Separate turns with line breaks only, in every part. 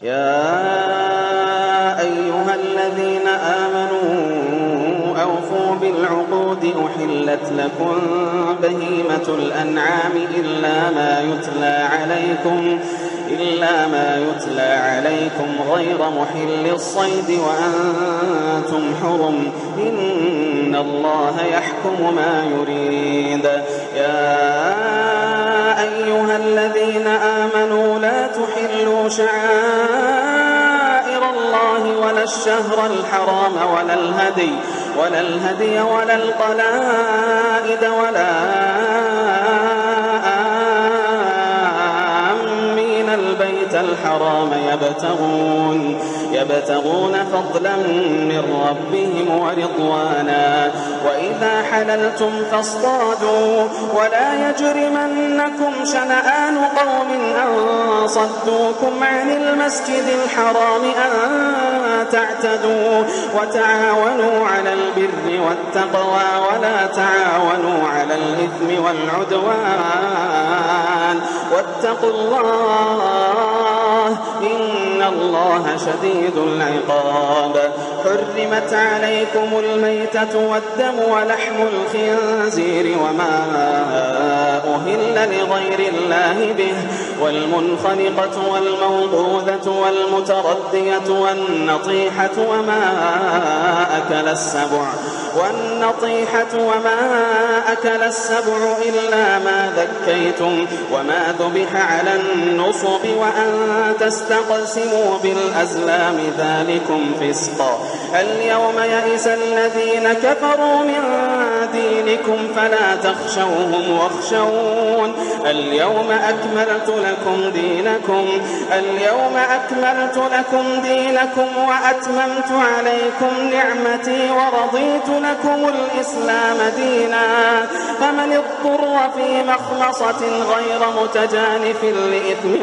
يا أيها الذين آمنوا أوفوا بالعقود أحلت لكم بهيمة الأنعام إلا ما يتلى عليكم غير محل الصيد وأنتم حرم إن الله يحكم ما يريد. يا أيها الذين آمنوا لا تحلوا شعائر الله ولا الشهر الحرام ولا الهدي ولا القلائد ولا آمين البيت الحرام يبتغون فضلا من ربهم ورضوانا وإذا حللتم فاصطادوا ولا يجرمنكم شنآن قوم أن صدوكم عن المسجد الحرام أن تعتدوا وتعاونوا على البر والتقوى ولا تعاونوا على الإثم والعدوان واتقوا الله إن الله شديد العقاب. حرمت عليكم الميتة والدم ولحم الخنزير وما أهل لغير الله به والمنخنقة والموقوذة والمتردية والنطيحة وما أكل السبع إلا ما ذكيتم وما ذبح على النصب وأن تستقسموا بالأزلام ذلكم فسق. اليوم يئس الذين كفروا من دينكم فلا تخشوهم واخشون. اليوم أكملت لكم دينكم وأتممت عليكم نعمتي ورضيت لكم الإسلام دينا فمن اضطر في مخمصة غير متجانف لإثم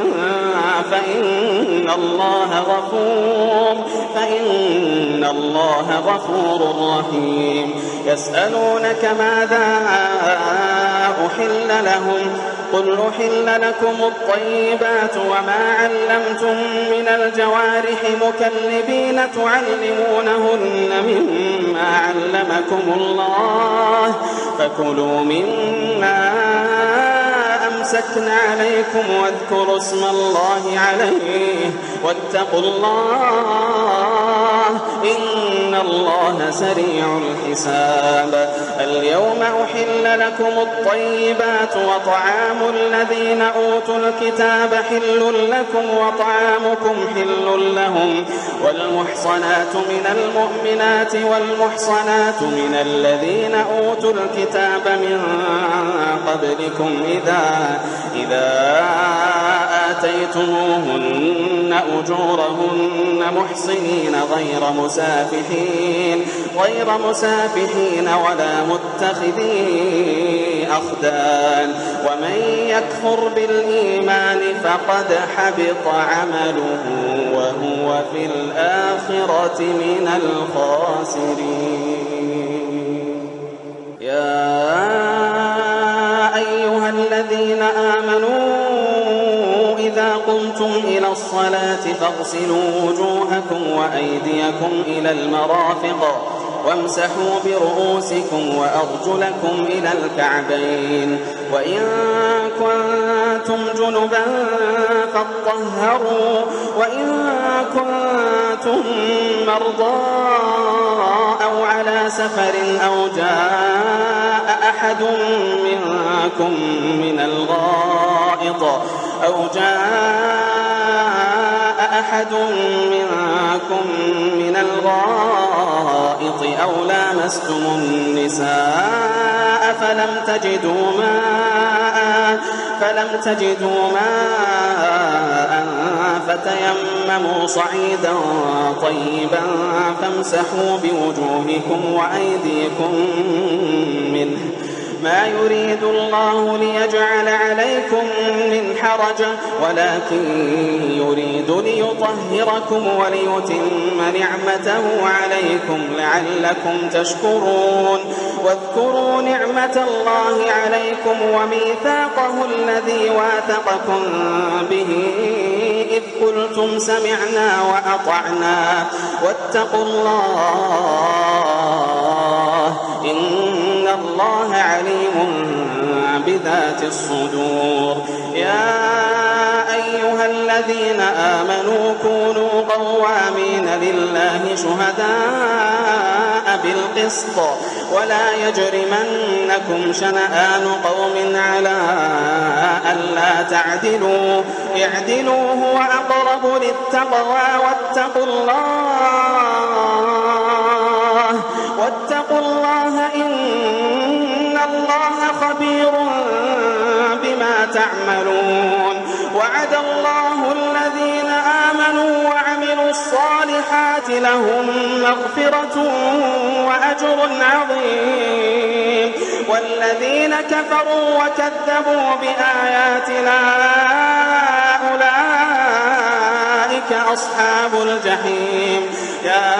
فإن الله غفور رحيم. يسألونك ماذا أحل لهم قل أحل لكم الطيبات وما علمتم من الجوارح مكلبين تعلمونهن مما علمكم الله فكلوا مما أمسكن عليكم واذكروا اسم الله عليه واتقوا الله إن الله سريع الحساب. اليوم أحل لكم الطيبات وطعام الذين أوتوا الكتاب حل لكم وطعامكم حل لهم والمحصنات من المؤمنات والمحصنات من الذين أوتوا الكتاب من قبلكم إذا آتيتموهن أجورهن محصنين غير مسافحين ولا متخذي أخدان ومن يكفر بالإيمان فقد حبط عمله وهو في الآخرة من الخاسرين. يا أيها الذين آمنوا إذا قمتم إلى الصلاة فاغسلوا وجوهكم وأيديكم إلى المرافق وامسحوا برؤوسكم وأرجلكم إلى الكعبين وإن كنتم جنبا فاطهروا وإن كنتم مرضى أو على سفر أو جاء أحد منكم من الغائط أو لامستم النساء فلم تجدوا ماء فتيمموا صعيدا طيبا فامسحوا بوجوهكم وأيديكم منه ما يريد الله ليجعل عليكم من حرج ولكن يريد ليطهركم وليتم نعمته عليكم لعلكم تشكرون. واذكروا نعمة الله عليكم وميثاقه الذي واثقكم به إذ قلتم سمعنا وأطعنا واتقوا الله إن الله عليم بذات الصدور. يا أيها الذين آمنوا كونوا قوامين لله شهداء بالقسط ولا يجرمنكم شنآن قوم على ألا تعدلوا اعدلوا هو أقرب للتقوى واتقوا الله إن الله خبير بما تعملون. وعد الله الذين آمنوا وعملوا الصالحات لهم مغفرة وأجر عظيم والذين كفروا وكذبوا بآياتنا أولئك أصحاب الجحيم. يا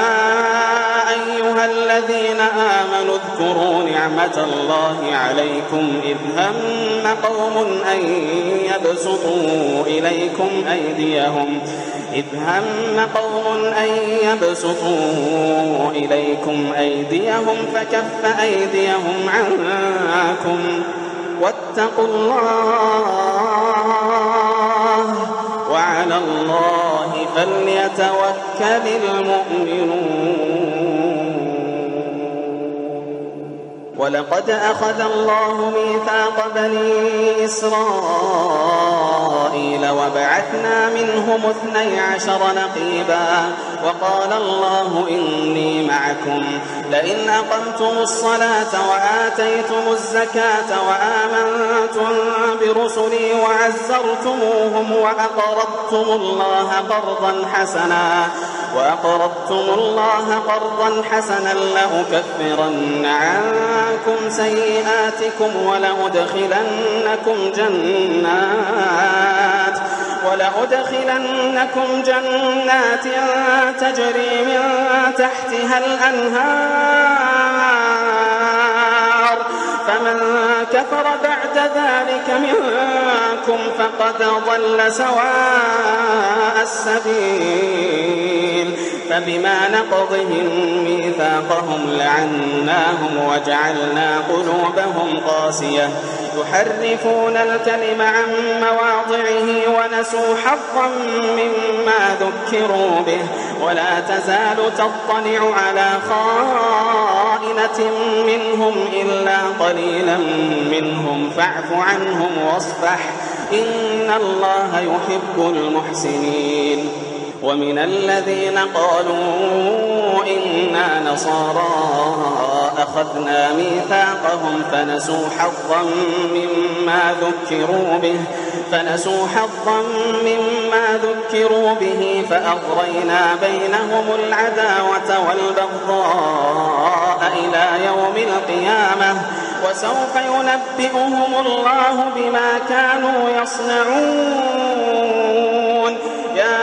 أيها الذين آمنوا اذكروا نعمة الله عليكم إذ هم قوم أن يبسطوا إليكم أيديهم فكف أيديهم عنكم واتقوا الله وعلى الله فليتوكل المؤمنون. ولقد أخذ الله ميثاق بني إسرائيل وبعثنا منهم 12 نقيبا وقال الله إني معكم لئن أقمتم الصلاة وآتيتم الزكاة وآمنتم برسلي وعزرتموهم وأقرضتم الله قرضا حسنا لأكفرن عنكم سيئاتكم ولأدخلنكم جنات تجري من تحتها الأنهار فمن كفر بعد ذلك منكم فقد ضل سواء السبيل. فبما نقضهم ميثاقهم لعناهم وجعلنا قلوبهم قاسية يحرفون الكلم عن مواضعه ونسوا حظا مما ذكروا به ولا تزال تطلع على خائنة منهم إلا قليلا منهم فاعف عنهم واصفح إن الله يحب المحسنين. ومن الذين قالوا إنا نصارى أخذنا ميثاقهم فنسوا حظا مما ذكروا به فأغرينا بينهم العداوة والبغضاء إلى يوم القيامة وسوف ينبئهم الله بما كانوا يصنعون. يا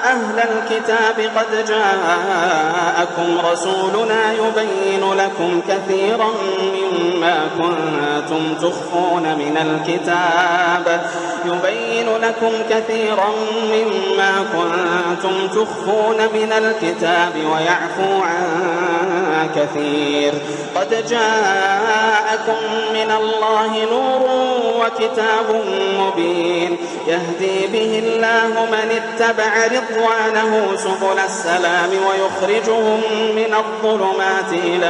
أهل الكتاب قد جاءكم رسولنا يبين لكم كثيرا مما كنتم تخفون من الكتاب ويعفو عن كثير. قد جاءكم من الله نور وكتاب مبين يهدي به الله من اتبع رضوانه سبل السلام ويخرجهم من الظلمات إلى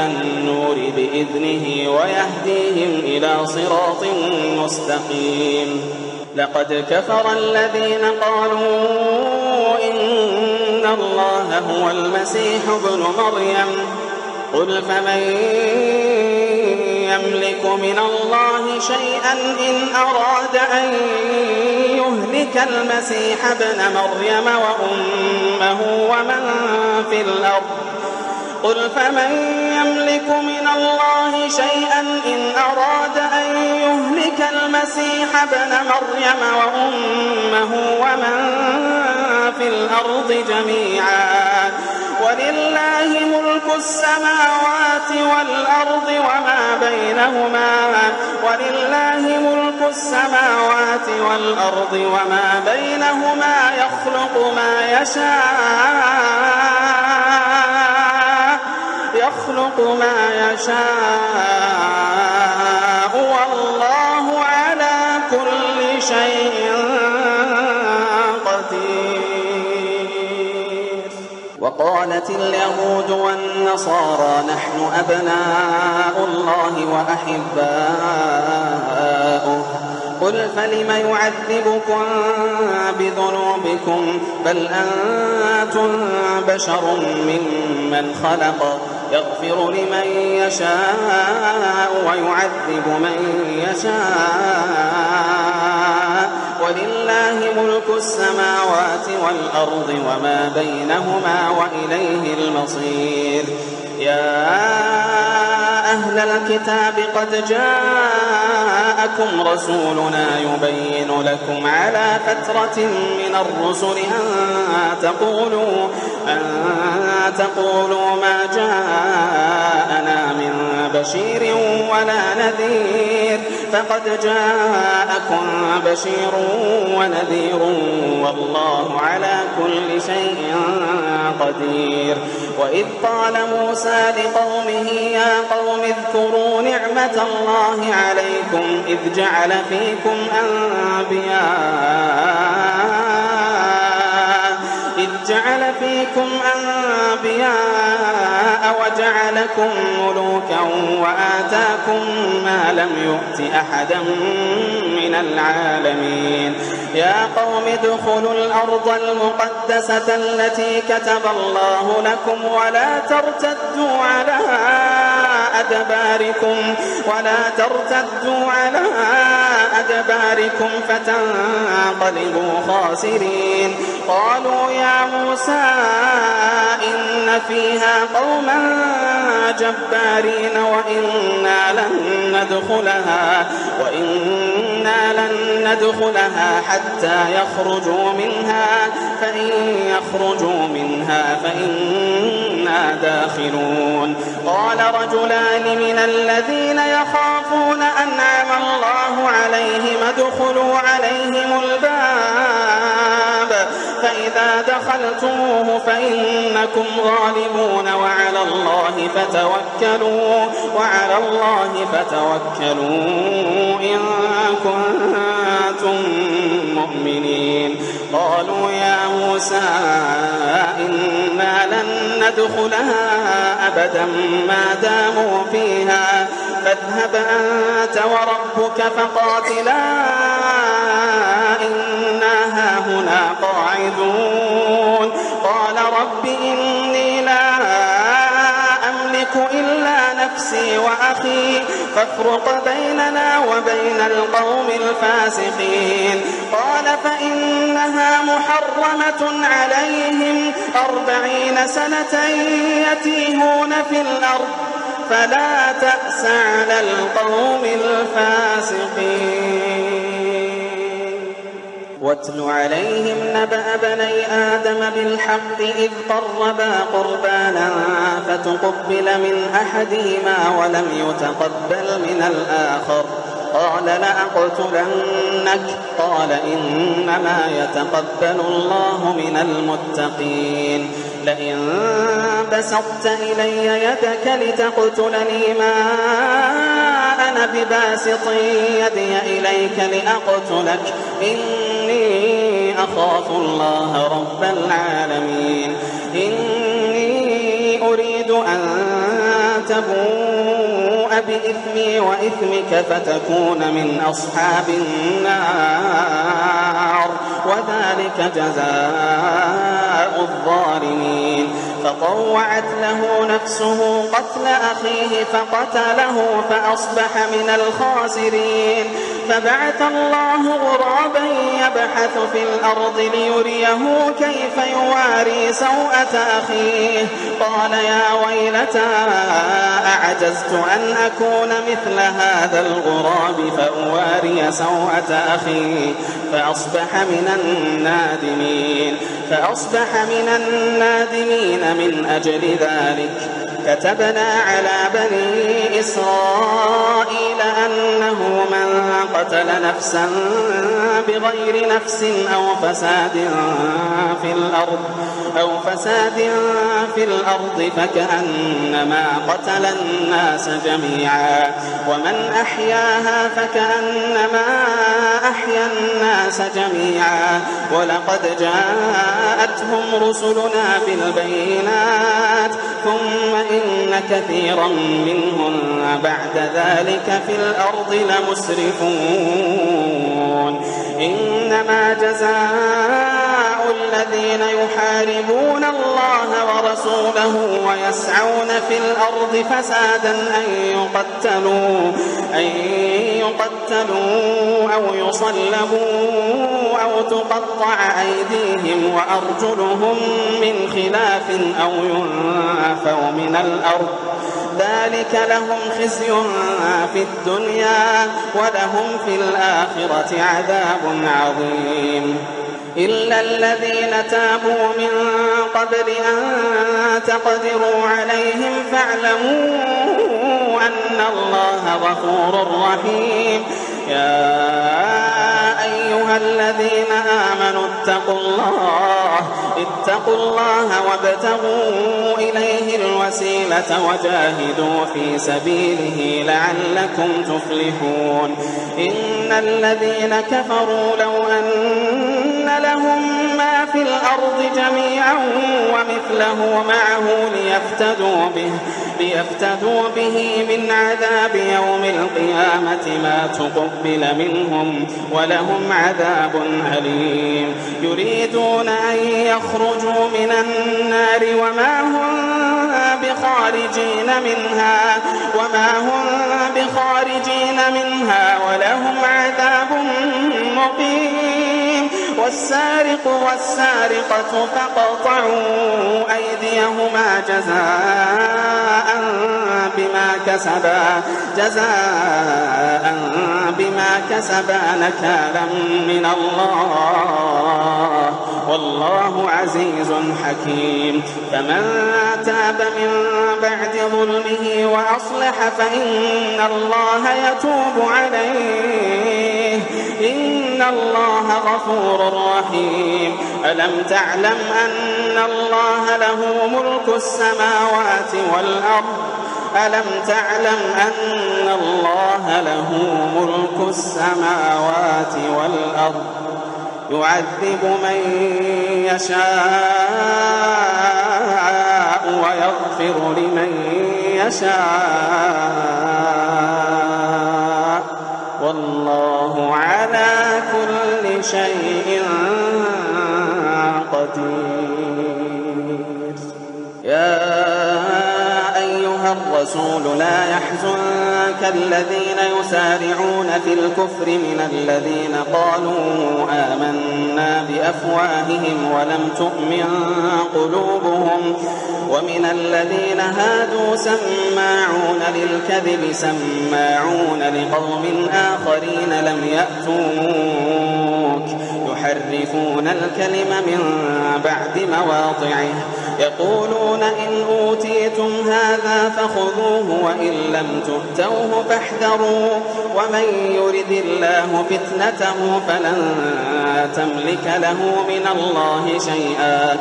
النور بإذنه ويهديهم إلى صراط مستقيم. لقد كفر الذين قالوا إن الله هو المسيح ابن مريم قل فمن يملك من الله شيئا إن أراد أن يهلك المسيح ابن مريم وأمه ومن في الأرض جميعا ولله ملك السماوات والأرض وما بينهما ولله ملك السماوات والأرض وما بينهما يخلق ما يشاء والله على كل شيء قدير. وقالت اليهود والنصارى نحن أبناء الله وأحباؤه قل فلم يعذبكم بذنوبكم بل أنتم بشر ممن خلق يغفر لمن يشاء ويعذب من يشاء ولله ملك السماوات والأرض وما بينهما وإليه المصير. يا أهل الكتاب قد جاءكم رسولنا يبين لكم على فترة من الرسل أن تقولوا ما جاءنا من بشير ولا نذير فقد جاءكم بشير ونذير والله على كل شيء قدير. وإذ قال موسى لقومه يا قوم اذكروا نعمة الله عليكم إذ جعل فيكم أنبياء وجعلكم ملوكا وآتاكم ما لم يؤت أحدا من العالمين. يا قوم ادخلوا الأرض المقدسة التي كتب الله لكم ولا ترتدوا على أدباركم فتنقلبوا خاسرين. قالوا يا موسى إن فيها قوما جبارين وإنا لن ندخلها حتى يخرجوا منها فإن يخرجوا منها فإنا داخلون. قال رجلان من الذين يخافون أنعم الله عليهم ادخلوا عليهم الباب فإذا دخلتموه فإنكم غالبون وعلى الله فتوكلوا إن كنتم مؤمنين. قالوا يا موسى إنا لن ندخلها أبدا ما داموا فيها فاذهب أنت وربك فقاتلا إنا هاهنا قاعدون. قال رب إني لا أملك إلا نفسي وأخي فافرق بيننا وبين القوم الفاسقين. قال فإنها محرمة عليهم 40 سنة يتيهون في الأرض فلا تأس على القوم الفاسقين. واتل عليهم نبأ بني آدم بالحق إذ قربا قربانا فتقبل من أحدهما ولم يتقبل من الآخر قال لأقتلنك قال إنما يتقبل الله من المتقين. لئن بسطت إلي يدك لتقتلني ما أنا بباسط يدي إليك لأقتلك إني أخاف الله رب العالمين. إني أريد أن تبوء بإثمي وإثمك فتكون من أصحاب النار وذلك جزاء الظالمين. فطوعت له نفسه قتل أخيه فقتله فأصبح من الخاسرين. فبعث الله غرابا يبحث في الأرض ليريه كيف يواري سوءة أخيه قال يا ويلتى أعجزت أن أكون مثل هذا الغراب فأواري سوءة أخي فأصبح من النادمين من أجل ذلك كتبنا على بني إسرائيل أنه من قتل نفسا بغير نفس أو فساد في الأرض فكأنما قتل الناس جميعا ومن أحياها فكأنما أحيا الناس جميعا ولقد جاءتهم رسلنا بالبينات ثم إن كثيرا منهم بعد ذلك في الأرض لمسرفون إنما جزاء الذين يحاربون الله ورسوله ويسعون في الأرض فسادا أن يقتلوا أو يصلبوا أو تقطع أيديهم وأرجلهم من خلاف أو ينفوا من الأرض ذلك لهم خزي في الدنيا ولهم في الآخرة عذاب عظيم إلا الذين تابوا من قبل أن تقدروا عليهم فاعلموا أن الله غفور رحيم يا أيها الذين آمنوا اتقوا الله وابتغوا إليه الوسيلة وجاهدوا في سبيله لعلكم تفلحون إن الذين كفروا لو أن لهم ما في الأرض جميعا ومثله معه ليفتدوا به من عذاب يوم القيامة ما تقبل منهم ولهم عذاب أليم يريدون أن يخرجوا من النار وما هم بخارجين منها ولهم عذاب مقيم والسارق والسارقة فاقطعوا أيديهما جزاء بما كسبا نكالا من الله والله عزيز حكيم فمن تاب من بعد ظلمه وأصلح فإن الله يتوب عليه إن الله غفور رحيم ألم تعلم أن الله له ملك السماوات والأرض يعذب من يشاء ويغفر لمن يشاء والله على كل شيء قدير يا أيها الرسول لا يحزنك الذين يسارعون في الكفر من الذين قالوا آمنا بأفواههم ولم تؤمن قلوبهم ومن الذين هادوا سماعون للكذب سماعون لقوم آخرين لم يأتوك يحرفون الكلم من بعد مواضعه يقولون إن أوتيتم هذا فخذوه وإن لم تؤتوه فاحذروا ومن يرد الله فتنته فلن تملك له من الله شيئا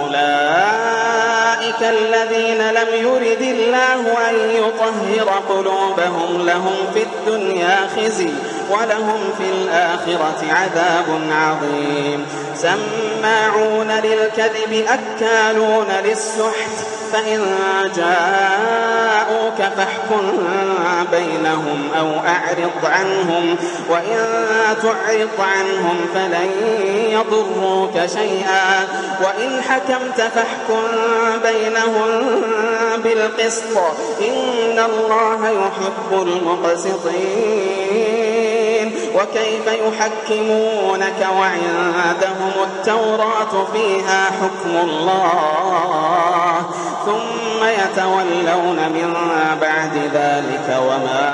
أولئك الذين لم يرد الله أن يطهر قلوبهم لهم في الدنيا خزي ولهم في الآخرة عذاب عظيم سماعون للكذب أكالون للسحت فإن جاءوك فاحكم بينهم أو أعرض عنهم وإن تعرض عنهم فلن يضروك شيئا وإن حكمت فاحكم بينهم بالقسط إن الله يحب المقسطين وكيف يحكمونك وعندهم التوراة فيها حكم الله ثم يتولون من بعد ذلك وما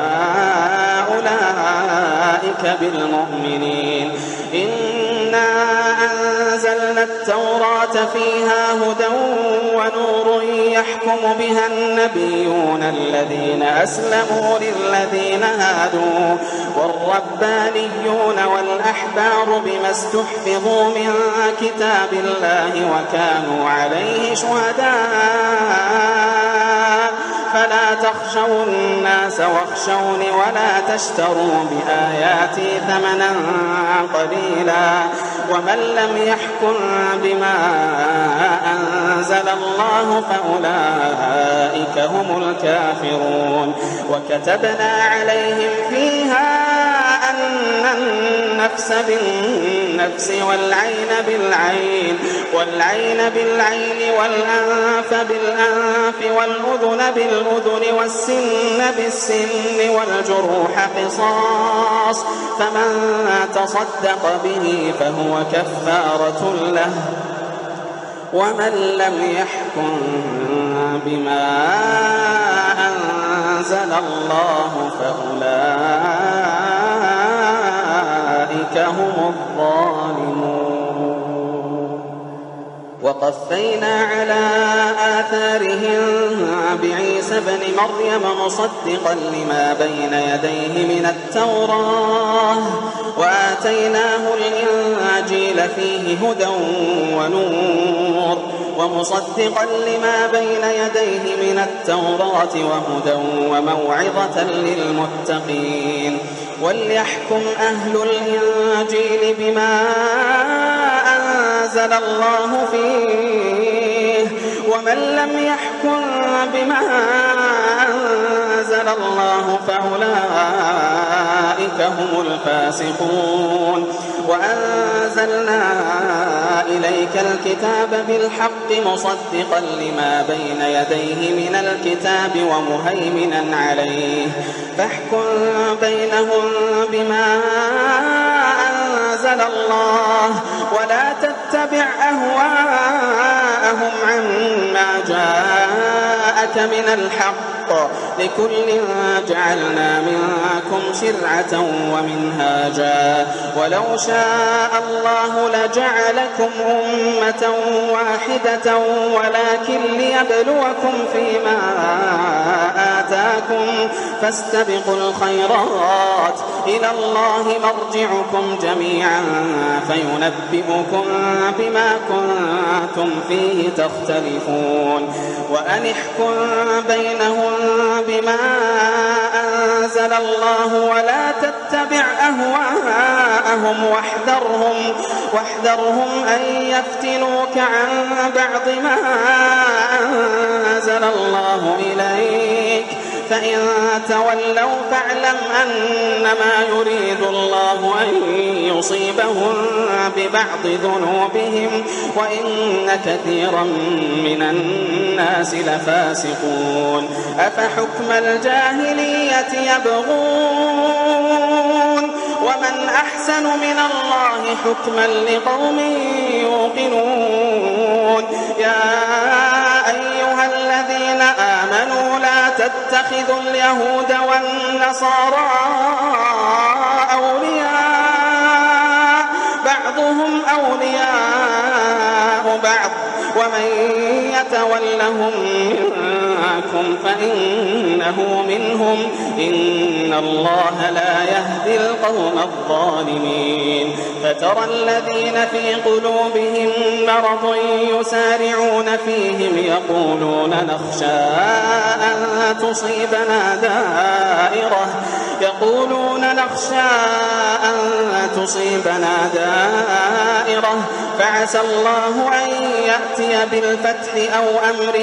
أولئك بالمؤمنين. إنا أنزلنا التوراة فيها هدى ونور يحكم بها النبيون الذين أسلموا للذين هادوا والربانيون والأحبار بما استحفظوا من كتاب الله وكانوا عليه شهداء فلا تخشوا الناس واخشوني ولا تشتروا بآياتي ثمنا قليلا ومن لم يحكم بما أنزل الله فأولئك هم الكافرون. وكتبنا عليهم فيها أن النفس بالنفس والعين بالعين والأنف بالأنف والأذن بالأذن والسن بالسن والجروح قصاص فمن تصدق به فهو كفارة له ومن لم يحكم بما أنزل الله فأولئك هم الظالمون. وقفينا على آثارهم بعيسى بن مريم مصدقا لما بين يديه من التوراة وآتيناه الإنجيل فيه هدى ونور ومصدقا لما بين يديه من التوراة وهدى وموعظة للمتقين. وليحكم أهل الإنجيل بما أنزل الله فيه ومن لم يحكم بما أنزل الله فأولئك هم الفاسقون. وأنزلنا إليك الكتاب بالحق مصدقا لما بين يديه من الكتاب ومهيمنا عليه فاحكم بينهم بما أنزل الله ولا تتبع أهواءهم عما جاءك من الحق لكل جعلنا منكم شرعة ومنهاجا ولو شاء الله لجعلكم أمة واحدة ولكن ليبلوكم فيما آتاكم فاستبقوا الخيرات إلى الله مرجعكم جميعا فينبئكم بما كنتم فيه تختلفون. وأن احكم بينهم بما أنزل الله ولا تتبع أهواءهم واحذرهم أن يفتنوك عن بعض ما أنزل الله إليك فإن تولوا فاعلم أنما يريد الله أن يصيبهم ببعض ذنوبهم وإن كثيرا من الناس لفاسقون. أفحكم الجاهلية يبغون ومن أحسن من الله حكما لقوم يوقنون. يا أيها الذين آمنوا لا تتخذوا اليهود والنصارى أولياء بعضهم أولياء بعض ومن يتولهم منكم فإنه منهم إن الله لا يهدي القوم الظالمين. فترى الذين في قلوبهم مرض يسارعون فيهم يقولون نخشى أن تصيبنا دائرة فعسى الله أن يأتي بالفتح أو أمر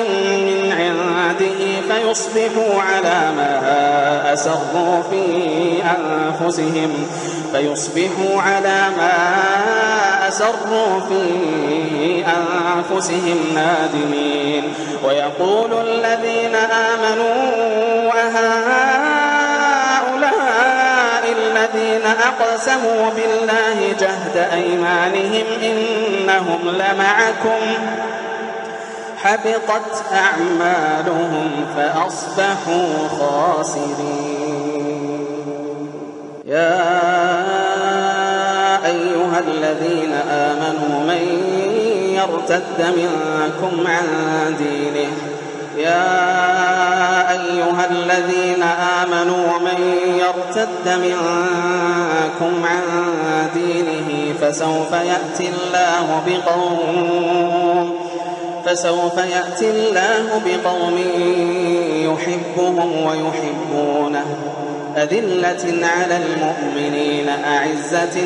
من عنده فيصبحوا على ما أسروا في أنفسهم نادمين. ويقول الذين آمنوا أهؤلاء الذين أقسموا بالله جهد أيمانهم إنهم لمعكم حبطت أعمالهم فأصبحوا خاسرين. يا أيها الذين آمنوا من يرتد منكم عن دينه فسوف يأتي الله بقوم يحبهم ويحبونه أذلة على المؤمنين أعزة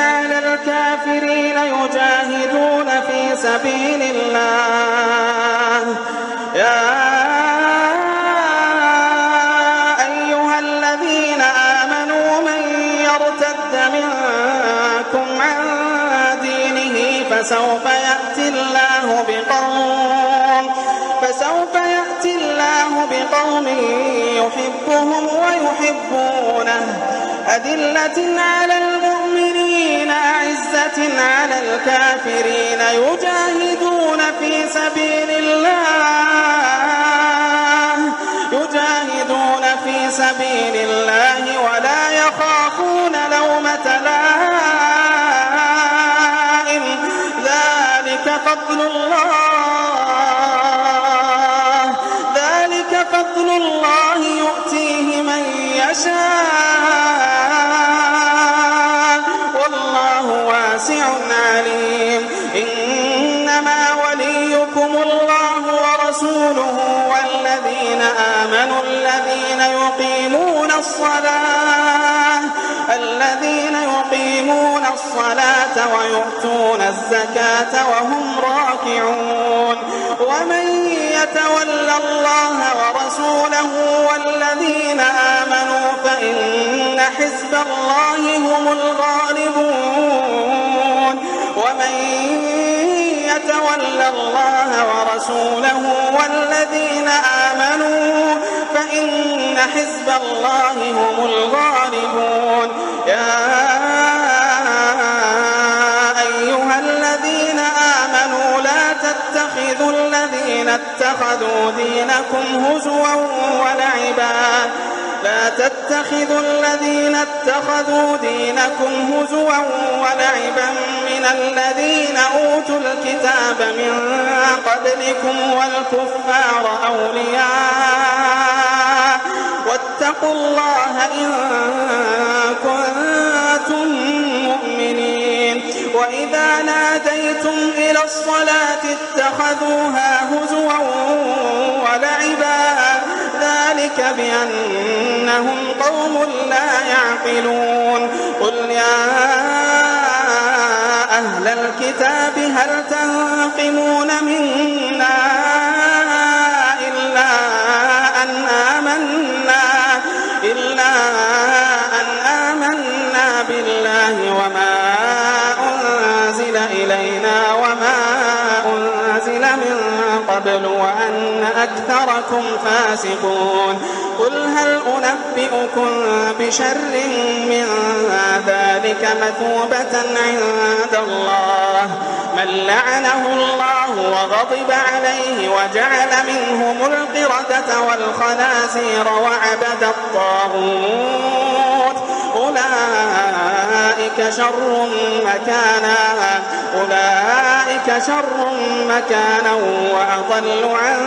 على الكافرين يجاهدون في سبيل الله. يا أيها الذين آمنوا من يرتد منكم عن دينه فسوف يأتي الله بقوم يحبهم ويحبونه أذلة على المؤمنين أعزة على الكافرين يجاهدون في سبيل الله ولا يخافون لومة لائم ذلك فضل الله يؤتيه من يشاء والله واسع عليم. إنما وليكم الله ورسوله والذين آمنوا الذين يقيمون الصلاة ويؤتون الزكاة وهم راكعون. ومن يتول الله ورسوله والذين آمنوا فإن حزب الله هم الغالبون. ومن يتول الله ورسوله والذين آمنوا فإن حزب الله هم الغالبون. يا أيها الذين آمنوا لا تتخذوا الذين اتخذوا دينكم هزوا ولعبا من الذين أوتوا الكتاب من قبلكم والكفار أولياء واتقوا الله إن كنتم مؤمنين. وإذا ناديتم إلى الصلاة اتخذوها هزوا ولعبا ذلك بأنهم قوم لا يعقلون. قل يا أهل الكتاب هل تنقمون منا إلا أن آمنا بالله وما أنزل إلينا وما أنزل من قبل وأن أكثركم فاسقون. قل هل أنبئكم بشر من ذلك مثوبة عند الله من لعنه الله وغضب عليه وجعل منهم القردة والخنازير وعبد الطاغوت أولئك شر مكانا وأضل عن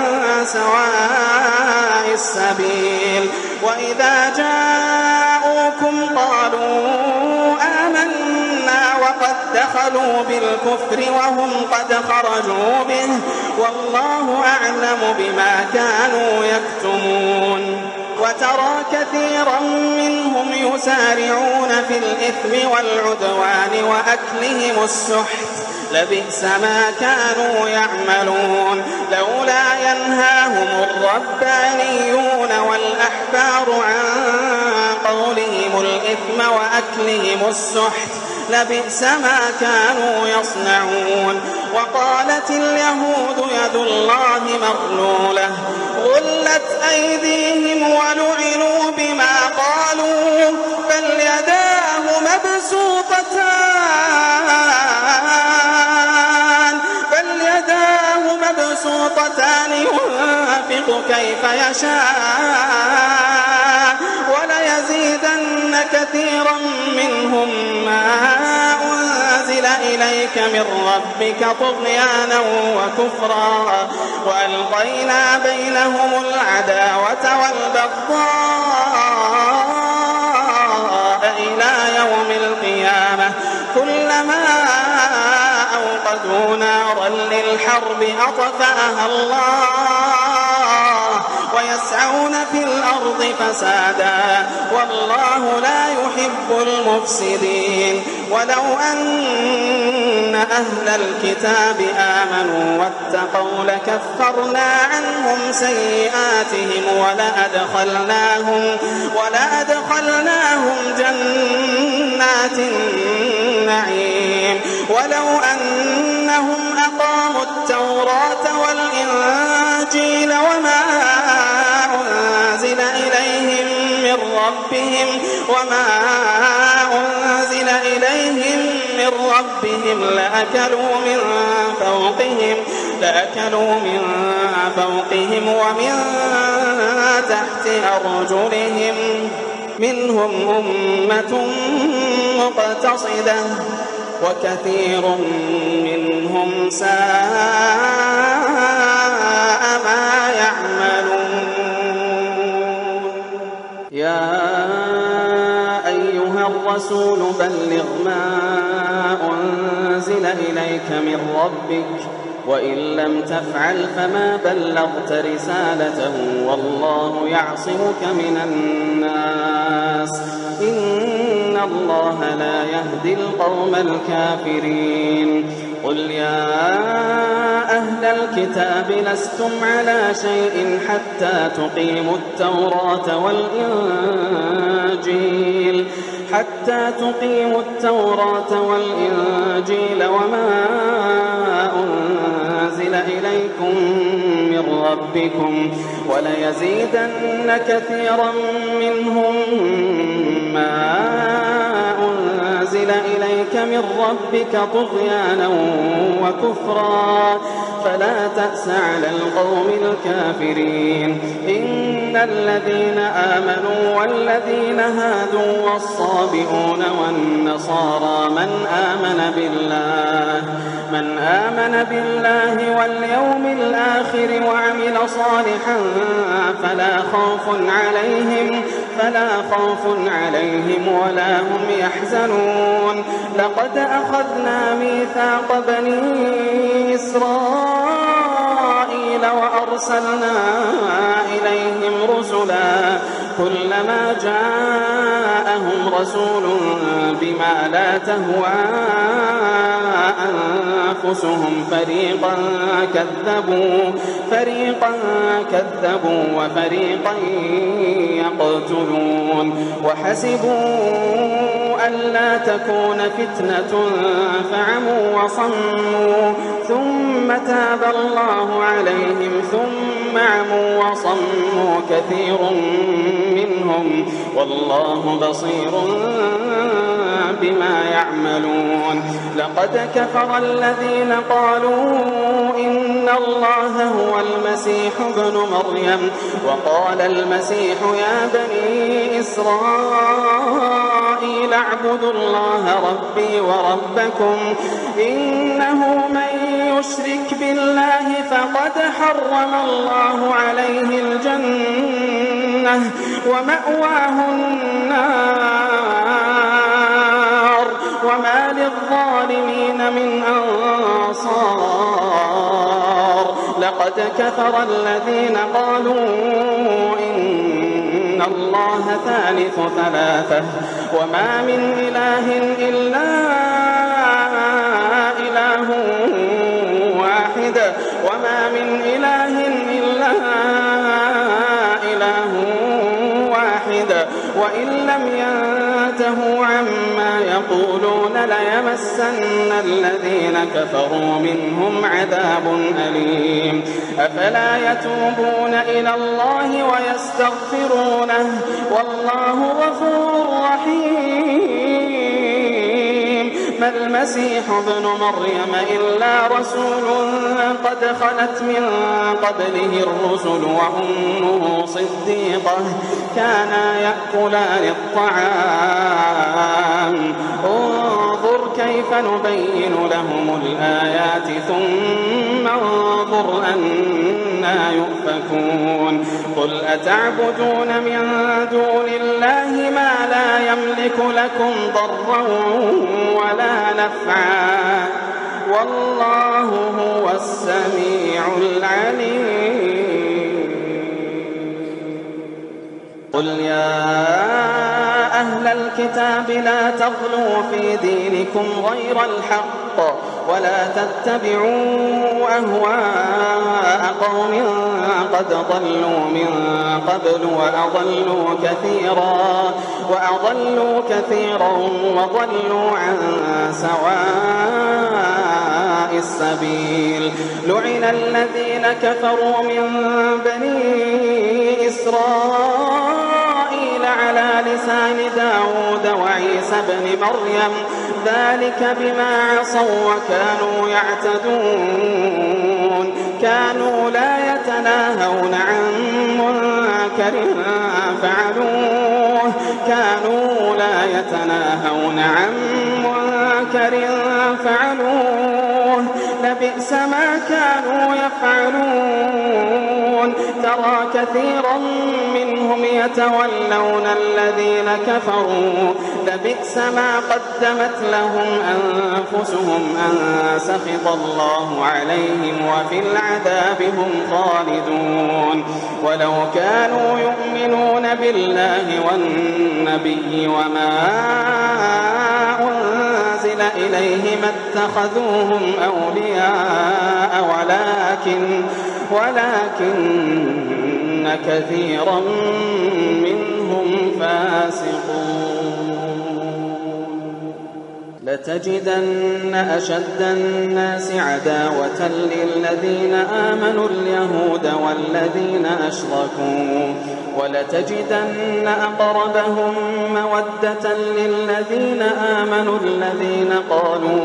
سواء السبيل. وإذا جاءوكم قالوا آمنا وقد دخلوا بالكفر وهم قد خرجوا به والله أعلم بما كانوا يكتمون. وترى كثيرا منهم يسارعون في الإثم والعدوان وأكلهم السحت لبئس ما كانوا يعملون. لولا ينهاهم الربانيون والأحبار عن قولهم الإثم وأكلهم السحت لبئس ما كانوا يصنعون. وقالت اليهود يد الله مغلولة غلت أيديهم ولعنوا بما قالوا بل يداه مبسوطتان ينفق كيف يشاء وليزيدن كثيرا منهم ما أنزل إليك من ربك طغيانا وكفرا وألقينا بينهم العداوة والبغضاء إلى يوم القيامة كلما أوقدوا نارا للحرب أطفأها الله ويسعون في الأرض فسادا والله لا يحب المفسدين ولو أن أهل الكتاب آمنوا واتقوا لكفرنا عنهم سيئاتهم ولأدخلناهم جنات النعيم ولو أنهم أقاموا التوراة والإنجيل وما أنزل إليهم من ربهم لأكلوا من فوقهم ومن تحت أرجلهم منهم أمة مقتصدة وكثير منهم ساء ما يعملون. يا أيها الرسول بلغ ما أنزل إليك من ربك وإن لم تفعل فما بلغت رسالته والله يعصمك من الناس إن الله لا يهدي القوم الكافرين. قل يا أهل الكتاب لستم على شيء حتى تقيموا التوراة والإنجيل وما أنزل إليكم من ربكم وليزيدن كثيرا منهم ما أنزل إليك من ربك طغيانا وكفرا فلا تأس على القوم الكافرين. إن الذين آمنوا والذين هادوا والصابئون والنصارى من آمن بالله واليوم الآخر وعمل صالحا فلا خوف عليهم ولا هم يحزنون. لقد أخذنا ميثاق بني إسرائيل وأرسلنا إليهم رسلا كلما جاءهم رسول بما لا تهوى أنفسهم فريقا كذبوا وفريقا يقتلون وحسبوا ألا تكون فتنة فعموا وصموا ثم تاب الله عليهم ثم عموا وصموا كثير منهم والله بصير بما يعملون. لقد كفر الذين قالوا إن الله هو المسيح ابن مريم وقال المسيح يا بني إسرائيل اعبدوا الله ربي وربكم إنه من يشرك بالله فقد حرم الله عليه الجنة ومأواه النار وما للظالمين من أنصار. لقد كفر الذين قالوا إن الله ثالث ثلاثة وما من إله إلا إله واحد وإن لم ينتهوا عما يقولون ليمسن الذين كفروا منهم عذاب أليم. أفلا يتوبون إلى الله ويستغفرونه والله غفور رحيم. ما المسيح ابن مريم إلا رسول قد خلت من قبله الرسل وأمه صديقة كانا يأكلان الطعام انظر كيف نبين لهم الآيات ثم انظر أنا يؤفكون. قل أتعبدون من دون الله ما لا يملك لكم ضرا ولا نفعا والله هو السميع العليم. قل يا أهل الكتاب لا تغلوا في دينكم غير الحق ولا تتبعوا أهواء قوم قد ضلوا من قبل وأضلوا كثيرا وضلوا عن سواء السبيل. لعن الذين كفروا من بني إسرائيل على لسان داود وعيسى بن مريم ذلك بما عصوا وكانوا يعتدون. كانوا لا يتناهون عن منكر فعلوه لبئس ما كانوا يفعلون. ترى كثيرا منهم يتولون الذين كفروا لبئس ما قدمت لهم أنفسهم أن سخط الله عليهم وفي العذاب هم خالدون. ولو كانوا يؤمنون بالله والنبي وما أنزل إليه ما اتخذوهم أولياء ولكن كثيرا منهم فاسقون. لتجدن أشد الناس عداوة للذين آمنوا اليهود والذين أشركوا ولتجدن أقربهم مودة للذين آمنوا الذين قالوا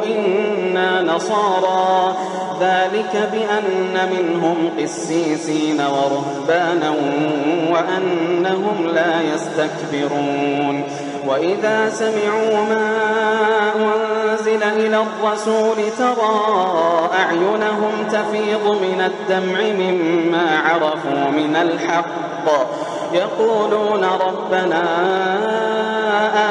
إنا نصارى ذلك بأن منهم قسيسين ورهبانا وأنهم لا يستكبرون. وإذا سمعوا ما أنزل إلى الرسول ترى أعينهم تفيض من الدمع مما عرفوا من الحق يقولون ربنا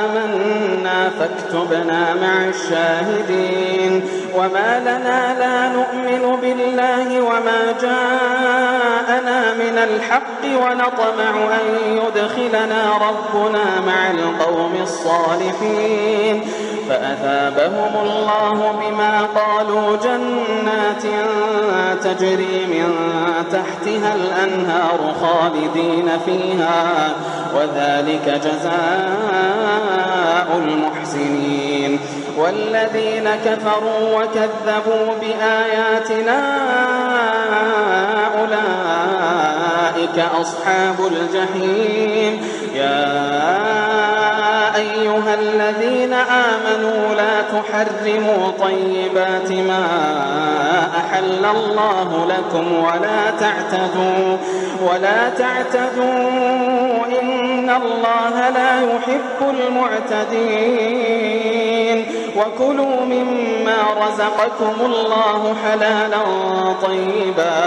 آمنا فاكتبنا مع الشاهدين. وما لنا لا نؤمن بالله وما جاءنا من الحق ونطمع أن يدخلنا ربنا مع القوم الصالحين فأثابهم الله بما قالوا جنات تجري من تحتها الأنهار خالدين فيها وذلك جزاء المحسنين. والذين كفروا وكذبوا بآياتنا أولئك أصحاب الجحيم. يا أيها الذين آمنوا لا تحرموا طيبات ما أحل الله لكم ولا تعتدوا إن الله لا يحب المعتدين. وكلوا مما رزقكم الله حلالا طيبا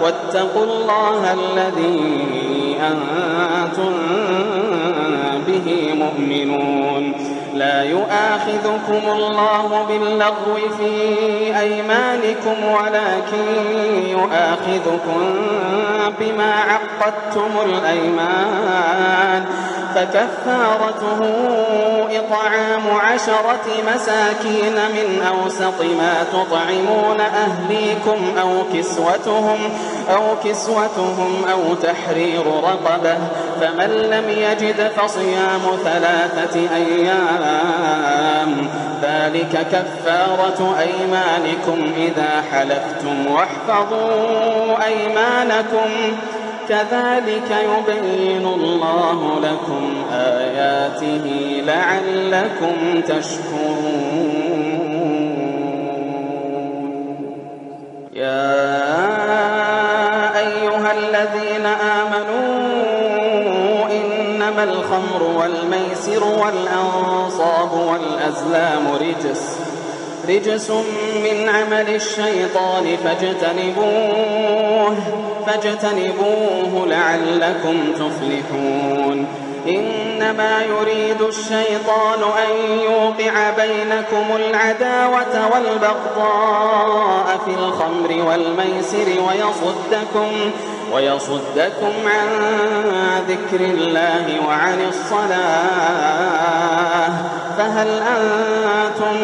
واتقوا الله الذي أنتم به مؤمنون. لا يؤاخذكم الله باللغو في أيمانكم ولكن يؤاخذكم بما عقدتم الأيمان فكفارته إطعام 10 مساكين من أوسط ما تطعمون أهليكم أو كسوتهم أو تحرير رقبة، فمن لم يجد فصيام 3 أيام، ذلك كفارة أيمانكم إذا حلفتم، واحفظوا أيمانكم، كذلك يبين الله لكم آياته لعلكم تشكرون. يا أيها الذين آمنوا إنما الخمر والميسر والأنصاب والأزلام رجس من عمل الشيطان فاجتنبوه لعلكم تفلحون. إنما يريد الشيطان أن يوقع بينكم العداوة والبغضاء في الخمر والميسر ويصدكم عن ذكر الله وعن الصلاة، فهل أنتم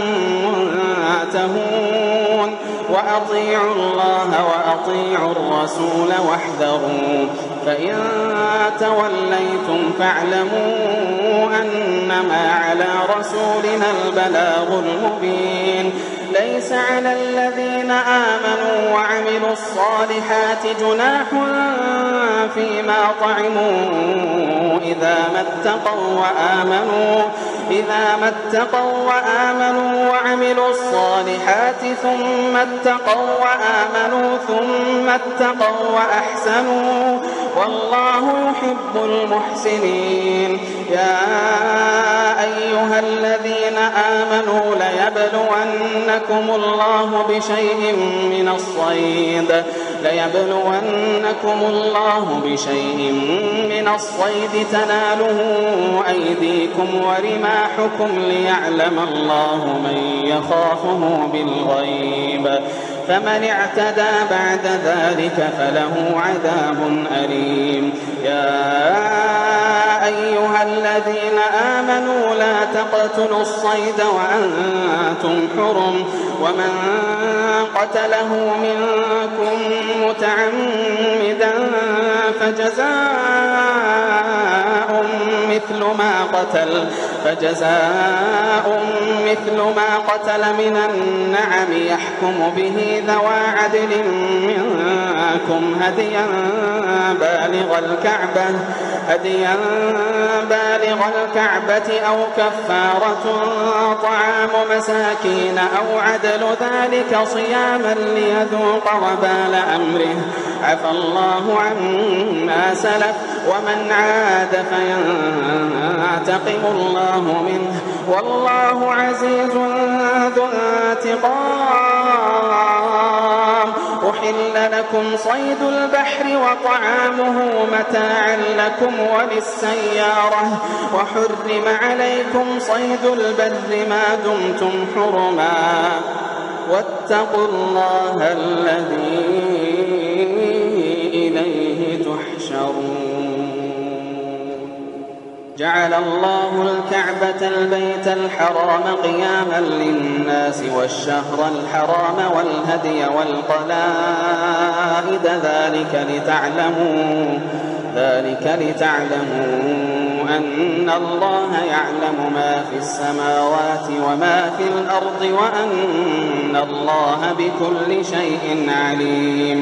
منتهون؟ وأطيعوا الله وأطيعوا الرسول واحذروا، فإن توليتم فاعلموا أنما على رسولنا البلاغ المبين. ليس على الذين آمنوا وعملوا الصالحات جناح فيما طعموا إذا ما اتقوا وآمنوا وعملوا الصالحات ثم اتقوا وأحسنوا، والله يحب المحسنين. يا أيها الذين آمنوا ليبلونكم الله بشيء من الصيد تناله أيديكم ورماحكم ليعلم الله من يخافه بالغيب، فمن اعتدى بعد ذلك فله عذاب أليم. يا أيها الذين آمنوا لا تقتلوا الصيد وأنتم حرم، ومن قتله منكم متعمدا فجزاء مثل ما قتل من النعم يحكم به ذوى عدل منكم هديا بالغ الكعبة أو كفارة طعام مساكين أو عدل ذلك صياما ليذوق وبال أمره، عفى الله عما سلف، ومن عاد فينتقم الله منه، والله عزيز ذو انتقام. أحل لكم صيد البحر وطعامه متاعا لكم وللسيارة، وحرم عليكم صيد البر ما دمتم حرما، واتقوا الله الذي إليه تحشرون. جعل الله الكعبة البيت الحرام قياما للناس والشهر الحرام والهدي والقلائد، ذلك لتعلموا أن الله يعلم ما في السماوات وما في الأرض، وأن الله بكل شيء عليم.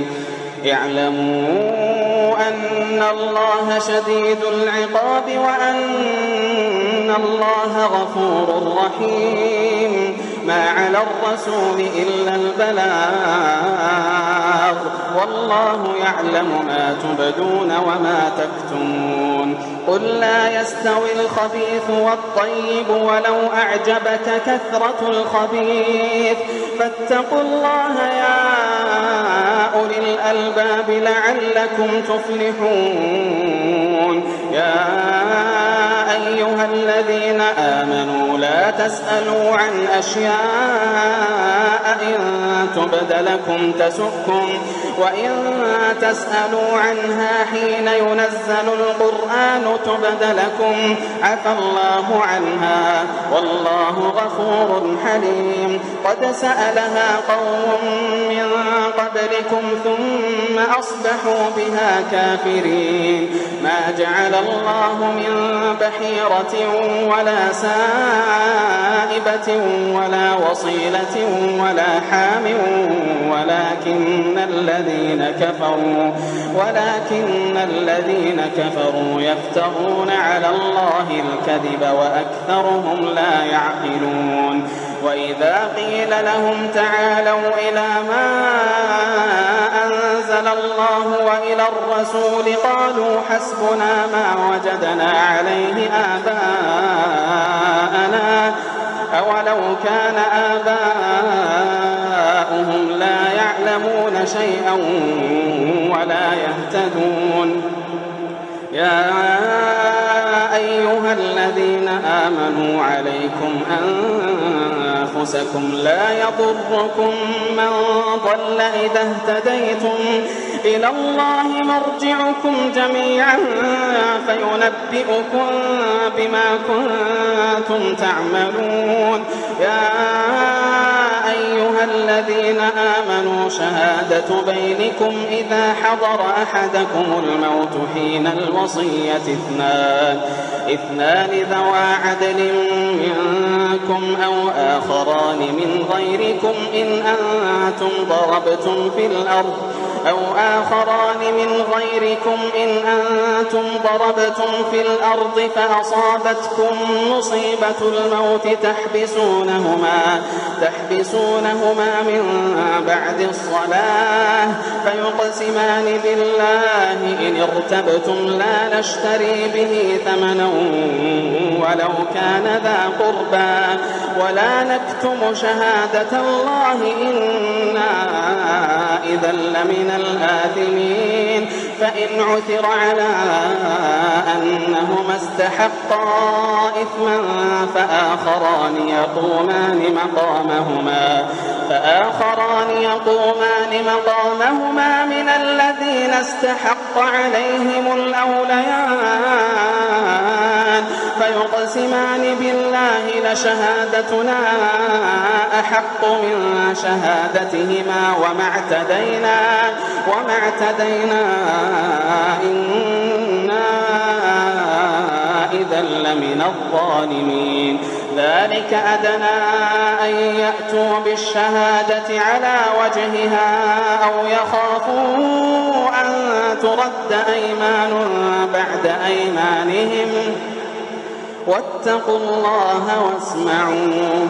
اعلموا أن الله شديد العقاب وأن الله غفور رحيم. ما على الرسول إلا البلاغ، والله يعلم ما تبدون وما تكتمون. قل لا يستوي الخبيث والطيب ولو أعجبك كثرة الخبيث، فاتقوا الله يا أولي الألباب لعلكم تفلحون. يا أيها الذين آمنوا لا تسألوا عن أشياء إن تبد لكم تسؤكم وإن تسألوا عنها حين ينزل القرآن تبد لكم عفى الله عنها والله غفور حليم. قد سألها قوم من قبلكم ثم أصبحوا بها كافرين. ما جعل الله من بحيرة ولا سائبة ولا وصيلة ولا حام ولكن الذين كفروا يفترون على الله الكذب وأكثرهم لا يعقلون. وإذا قيل لهم تعالوا إلى ما أنزل الله وإلى الرسول قالوا حسبنا ما وجدنا عليه آباءنا أولو كان آباؤهم لا يعلمون شيئا ولا يهتدون. يا أيها الذين آمنوا عليكم أنفسكم لا يضركم من ضل إذا اهتديتم إلى الله مرجعكم جميعا فينبئكم بما كنتم تعملون. يا أيها الذين آمنوا شهادة بينكم إذا حضر أحدكم الموت حين الوصية اثنان ذوى عدل منكم أو آخران من غيركم إن أنتم ضربتم في الأرض فأصابتكم مصيبة الموت تحبسونهما من بعد الصلاة فيقسمان بالله إن ارتبتم لا نشتري به ثمنا ولو كان ذا قربى ولا نكتم شهادة الله إنا إذا لمن الآثمين. فإن عثر على أنهما استحقا إثما فآخران يقومان مقامهما من الذين استحق عليهم الأوليان فيقسمان بالله لشهادتنا أحق من شهادتهما وما اعتدينا إنا إذا لمن الظالمين. ذلك أدنى أن يأتوا بالشهادة على وجهها أو يخافوا أن ترد أيمان بعد أيمانهم واتقوا الله واسمعوا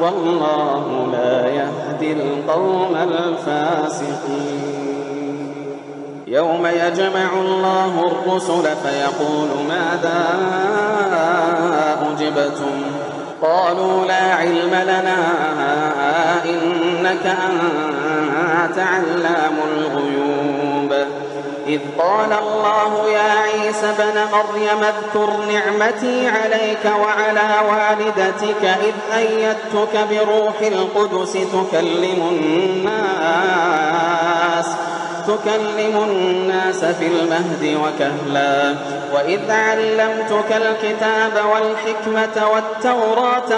والله لا يهدي القوم الفاسقين. يوم يجمع الله الرسل فيقول ماذا أجبتم قالوا لا علم لنا إنك أنت علام الغيوب. إذ قال الله يا عيسى ابن مريم اذكر نعمتي عليك وعلى والدتك إذ أيدتك بروح القدس تكلم الناس في المهد وكهلا وإذ علمتك الكتاب والحكمة والتوراة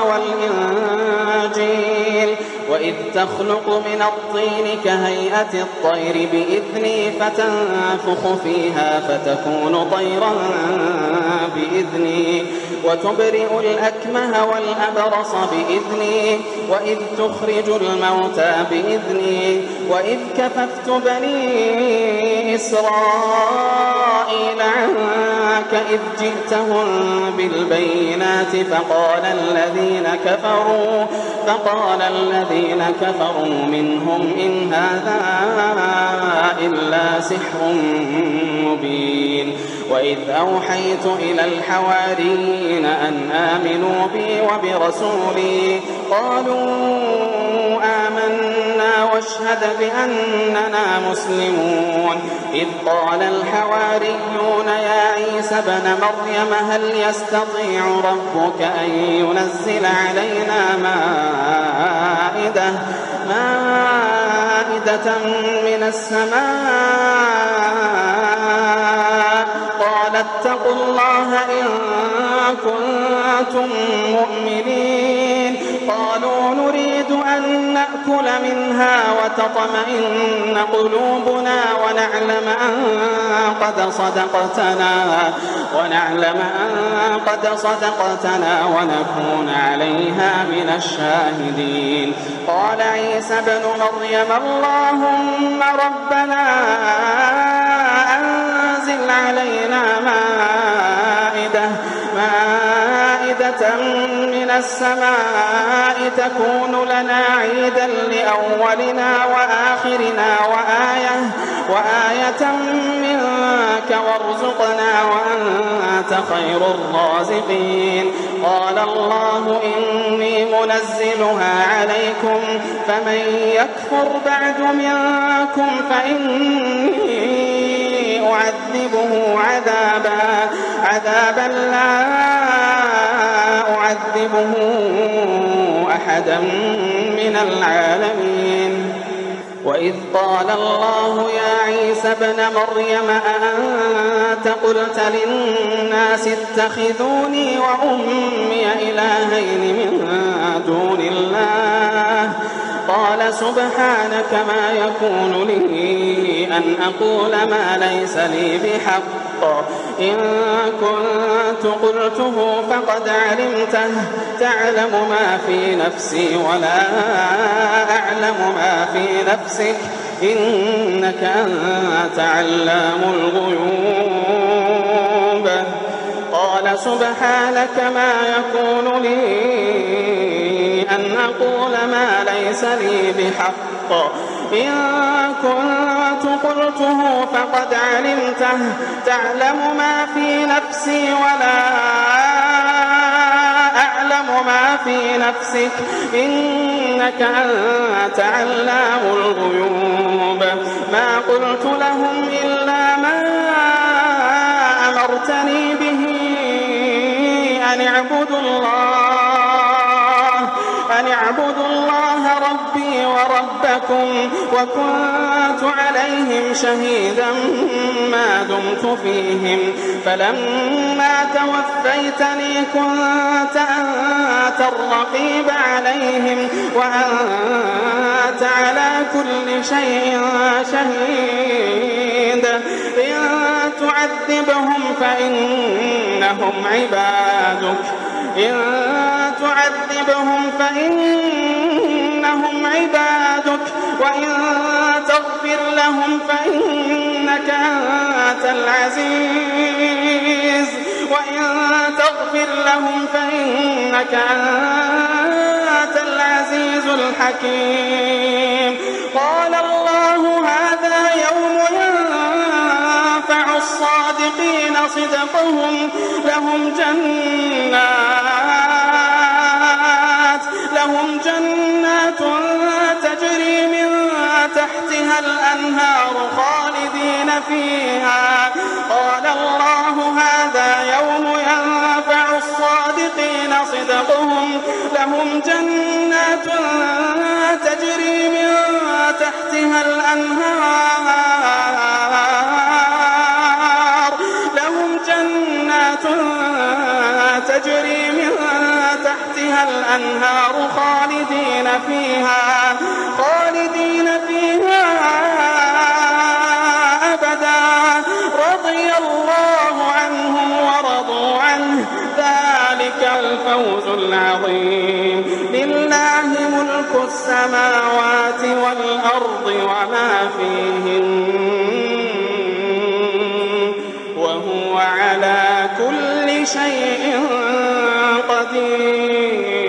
والإنجيل وإذ تخلق من الطين كهيئة الطير بإذني فتنفخ فيها فتكون طيرا بإذني وتبرئ الأكمه والأبرص بإذني وإذ تخرج الموتى بإذني وإذ كففت بني إسرائيل عنك إذ جئتهم بالبينات فقال الذين كفروا منهم إن هذا إلا سحر مبين. وإذ أوحيت إلى الحواريين أن آمنوا بي وبرسولي قالوا آمنا واشهد بأننا مسلمون. إذ قال الحواريون يا عيسى عيسى ابن مريم هل يستطيع ربك أن ينزل علينا مائدة من السماء قال اتقوا الله إن كنتم مؤمنين قالوا نريد أن نأكل منها وتطمئن قلوبنا ونعلم أن قد صدقتنا ونكون عليها من الشاهدين قال عيسى ابن مريم اللهم ربنا أنزل علينا مائدة من السماء تكون لنا عيدا لأولنا وآخرنا وآية منك وارزقنا وأنت خير الرازقين قال الله إني منزلها عليكم فمن يكفر بعد منكم فإني أعذبه عذابا لا أعذبه أحدا من العالمين وإذ قال الله يا عيسى ابن مريم أأنت قلت للناس اتخذوني وأمي إلهين من دون الله قال سبحانك ما يكون لي أن أقول ما ليس لي بحق إن كنت قلته فقد علمته تعلم ما في نفسي ولا أعلم ما في نفسك إنك أنت علام الغيوب قال سبحانك ما يكون لي أن أقول ما ليس لي بحق إن كنت قلته فقد علمته تعلم ما في نفسي ولا أعلم ما في نفسك إنك أنت علام الغيوب ما قلت لهم إلا ما أمرتني به أن اعبدوا الله ربي وربكم وكنت عليهم شهيدا ما دمت فيهم فلما توفيتني كنت أنت الرقيب عليهم وأنت على كل شيء شهيد إن تعذبهم فإنهم عبادك وإن تغفر لهم فإنك أنت العزيز الحكيم قال الله هذا يوم ينفع الصادقين صدقهم لهم جنات تجري من تحتها الأنهار خالدين فيها قال الله هذا يوم ينفع الصادقين صدقهم لهم جنات تجري من تحتها الأنهار خالدين فيها أبدا رضي الله عنهم ورضوا عنه ذلك الفوز العظيم لله ملك السماوات والأرض وما فيهن وهو على كل شيء قدير